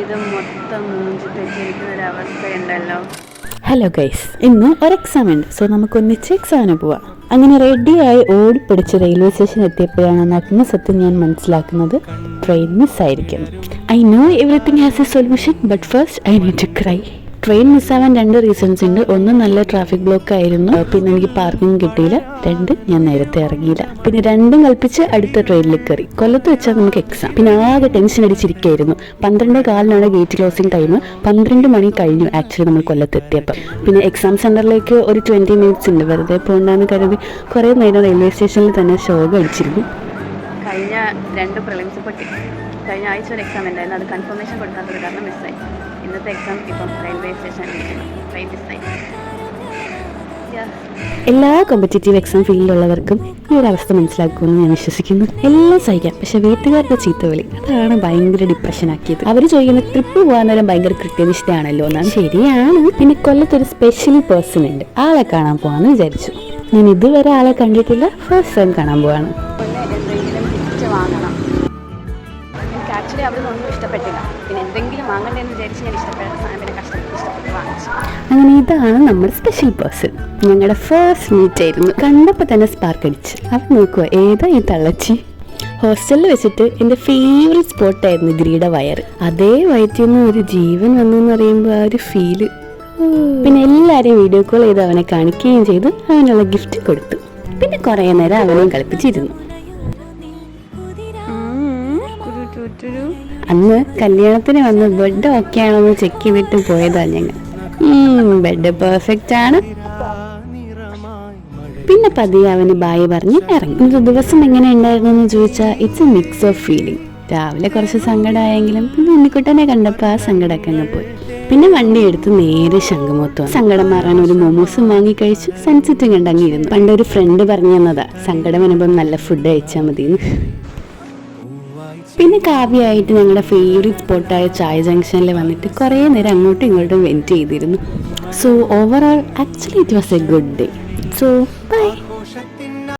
ഇത് മൊത്തം മൂഞ്ചിട്ട് വെച്ചിരിക്കുന്ന ഒരവസ്ഥയുണ്ടല്ലോ. ഹലോ ഗൈസ്, ഇന്ന് ഒരു എക്സാം ഉണ്ട്. സോ നമുക്ക് ഒന്നിച്ച് എക്സാമിന് പോവാം. അങ്ങനെ റെഡിയായി ഓടിപ്പിടിച്ച് റെയിൽവേ സ്റ്റേഷൻ എത്തിയപ്പോഴാണ് നഗ്ന സത്യം ഞാൻ മനസ്സിലാക്കുന്നത്, ട്രെയിൻ മിസ്സായിരിക്കും. I know everything has a solution, but first I need to cry. Train മിസ്സാവാൻ 2 റീസൺസ് ഉണ്ട്. ഒന്ന്, നല്ല ട്രാഫിക് ബ്ലോക്ക് ആയിരുന്നു. പിന്നെ എനിക്ക് പാർക്കിംഗ് കിട്ടിയില്ല. 2, ഞാൻ നേരത്തെ ഇറങ്ങിയില്ല. പിന്നെ 2 കൽപ്പിച്ച് അടുത്ത ട്രെയിനിൽ കയറി. കൊല്ലത്ത് വെച്ചാൽ നമുക്ക് എക്സാം. പിന്നെ ആകെ ടെൻഷൻ അടിച്ചിരിക്കുകയായിരുന്നു. 12:15 gate closing time. 12 മണി കഴിഞ്ഞു ആക്ച്വലി നമ്മൾ കൊല്ലത്ത് എത്തിയപ്പോൾ. പിന്നെ എക്സാം സെന്ററിലേക്ക് ഒരു 20 മിനിറ്റ്സ് ഉണ്ട്. വെറുതെ പോകണ്ടെന്ന് കരുതി കുറേ നേരം റെയിൽവേ സ്റ്റേഷനിൽ തന്നെ ശോകം അടിച്ചിരുന്നു. കഴിഞ്ഞ 2 പ്രിലിംസ് പൊട്ടി. കഴിഞ്ഞ ആഴ്ച ഒരു എക്സാം ഉണ്ടായിരുന്നു, അത് കൺഫർമേഷൻ കൊടുക്കാത്തത് കാരണം മിസ്സായി. ഇന്നത്തെ എക്സാം ഇപ്പം റെയിൽവേ സ്റ്റേഷനിൽ ട്രെയിൻ മിസ്സായി. എല്ലാ കോമ്പറ്റേറ്റീവ് എക്സാം ഫീൽഡിലുള്ളവർക്കും ഈ ഒരു അവസ്ഥ മനസ്സിലാക്കുമെന്ന് ഞാൻ വിശ്വസിക്കുന്നു. എല്ലാം സഹിക്കാം, പക്ഷെ വീട്ടുകാരുടെ ചീത്തവിളി അതാണ് ഭയങ്കര ഡിപ്രഷൻ ആക്കിയത്. അവർ ചോദിക്കുന്ന ട്രിപ്പ് പോകാൻ നേരം ഭയങ്കര കൃത്യനിഷ്ഠയാണല്ലോ എന്നാണ്. ശരിയാണ്. പിന്നെ കൊല്ലത്തൊരു സ്പെഷ്യൽ പേഴ്സൺ ഉണ്ട്, ആളെ കാണാൻ പോകാമെന്ന് വിചാരിച്ചു. ഞാൻ ഇതുവരെ ആളെ കണ്ടിട്ടില്ല, ഫസ്റ്റ് ടൈം കാണാൻ പോവാണ്. എന്തെങ്കിലും ഗിഫ്റ്റ് വാങ്ങണം. എനിക്ക് ആക്ച്വലി അവിടെ ഒന്നും ഇഷ്ടപ്പെട്ടില്ല. പിന്നെ എന്തെങ്കിലും വാങ്ങണ്ടെന്ന് വിചാരിച്ച് ഞാൻ ഇഷ്ടപ്പെട്ട സാധനം പിന്നെ ഇഷ്ടപ്പെട്ട് വാങ്ങിച്ചു. അങ്ങനെ ഇതാണ് നമ്മുടെ സ്പെഷ്യൽ പേഴ്സൺ. ഞങ്ങളുടെ ഫസ്റ്റ് മീറ്റ് ആയിരുന്നു. കണ്ടപ്പോൾ തന്നെ സ്പാർക്ക് അടിച്ച്. അവൻ നോക്കുക, ഏതാ ഈ തള്ളച്ചി. ഹോസ്റ്റലിൽ വെച്ചിട്ട് എൻ്റെ ഫേവറേറ്റ് സ്പോട്ടായിരുന്നു ഗ്രീഡ വയർ. അതേ വയറ്റിന്ന് ഒരു ജീവൻ വന്നു എന്ന് പറയുമ്പോൾ ആ ഒരു ഫീല്. പിന്നെ എല്ലാവരെയും വീഡിയോ കോൾ ചെയ്ത് അവനെ കാണിക്കുകയും ചെയ്തു. അവനുള്ള ഗിഫ്റ്റ് കൊടുത്തു. പിന്നെ കുറേ നേരം അവനെയും കളിപ്പിച്ചിരുന്നു. അന്ന് കല്യാണത്തിന് വന്ന് ബെഡ് ഓക്കെ ആണോന്ന് ചെക്ക് ചെയ്തിട്ട് പോയതാ ഞങ്ങൾ. ബെഡ് പെർഫെക്റ്റ് ആണ്. പിന്നെ പതിയെ അവന് ബായ് പറഞ്ഞ് ഇറങ്ങി. ഇന്നത്തെ ദിവസം എങ്ങനെ ഉണ്ടായിരുന്നു എന്ന് ചോദിച്ചാൽ it's A mix of feeling. രാവിലെ കുറച്ച് സങ്കടമായെങ്കിലും പിന്നെ ഉണ്ണിക്കുട്ടനെ കണ്ടപ്പോൾ ആ സങ്കടമൊക്കെ അങ്ങ് പോയി. പിന്നെ വണ്ടി എടുത്ത് നേരെ ശംഖുമുഖത്ത്. സങ്കടം മാറാൻ ഒരു മോമോസും വാങ്ങിക്കഴിച്ച് സൺസെറ്റും കണ്ടങ്ങിയിരുന്നു. പണ്ടൊരു ഫ്രണ്ട് പറഞ്ഞു തന്നതാ, സങ്കടം വരുമ്പം നല്ല ഫുഡ് കഴിച്ചാൽ മതിയെന്ന്. പിന്നെ കാവ്യമായിട്ട് ഞങ്ങളുടെ ഫേവറേറ്റ് സ്പോട്ടായ ചായ ജംഗ്ഷനിൽ വന്നിട്ട് കുറേ നേരം അങ്ങോട്ടും ഇങ്ങോട്ടും വെയിറ്റ് ചെയ്തിരുന്നു. So overall actually it was a good day. So by.